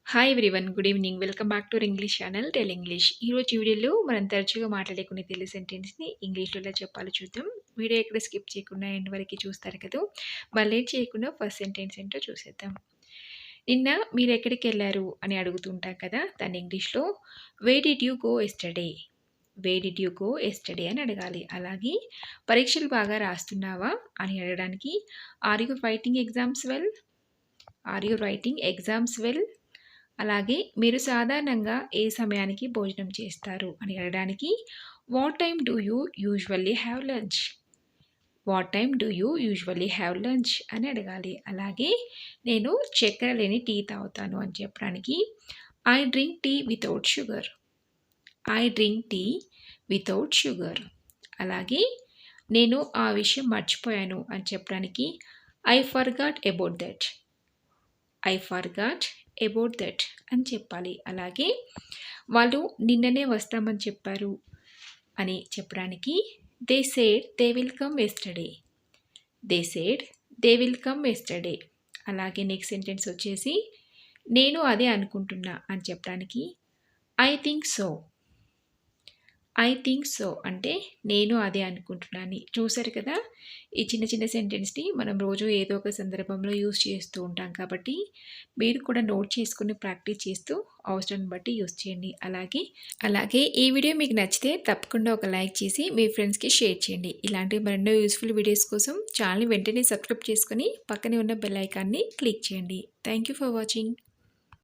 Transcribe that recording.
Hi everyone. Good evening. Welcome back to our English channel tell English. ఈరోజు వీడియోలో మనం తరచుగా మాట్లాడే కొన్ని తెలుగు సెంటెన్స్‌ని ఇంగ్లీష్‌లో ఎలా చెప్పాలో చూద్దాం. వీడియో ఎక్కడ స్కిప్ చేయకుండా ఎండ్ వరకి చూస్తారు కదా! మరి లేట్ చేయకుండా ఫస్ట్ సెంటెన్స్ ఏంటో చూసేద్దాం. నిన్న మీరెక్కడికెళ్లారు అని అడుగుతుంటాం కదా! దాన్ని ఇంగ్లీష్‌లో where did you go yesterday? Where did you go yesterday అని అడగాలి. అలాగే పరీక్షలు బాగా రాస్తున్నావా అని అడగడానికి are you writing exams well? Are you writing exams well? అలాగే మీరు సాధారణంగా ఏ సమయానికి భోజనం చేస్తారు అని అడగడానికి what time do you usually have lunch? What time do you usually have lunch అని అడగాలి. అలాగే నేను చక్కెర లేని టీ తాగుతాను అని చెప్పడానికి I drink tea without sugar. I drink tea without sugar. అలాగే నేను ఆ విషయం మర్చిపోయాను అని చెప్పడానికి I forgot about that. I forgot about that అని చెప్పాలి. అలాగే వాళ్ళు నిన్ననే వస్తామని చెప్పారు అని చెప్పడానికి they said they will come yesterday. They said they will come yesterday. అలాగే నెక్స్ట్ సెంటెన్స్ వచ్చేసి నేను అదే అనుకుంటున్నా అని చెప్పడానికి I think so. I think so అంటే నేను అదే అనుకుంటున్నాను. చూసారు కదా! ఈ చిన్న చిన్న సెంటెన్స్‌ని మనం రోజు ఏదో ఒక సందర్భంలో యూజ్ చేస్తూ ఉంటాం కాబట్టి మీరు కూడా నోట్ చేసుకొని ప్రాక్టీస్ చేస్తూ అవసరాన్ని బట్టి యూజ్ చేయండి. అలాగే ఈ వీడియో మీకు నచ్చితే తప్పకుండా ఒక లైక్ చేసి మీ ఫ్రెండ్స్‌కి షేర్ చేయండి. ఇలాంటి మరెన్నో యూజ్‌ఫుల్ వీడియోస్ కోసం ఛానల్‌ని వెంటనే సబ్స్క్రైబ్ చేసుకొని పక్కనే ఉన్న బెల్ ఐకాన్‌ని క్లిక్ చేయండి. Thank you for watching.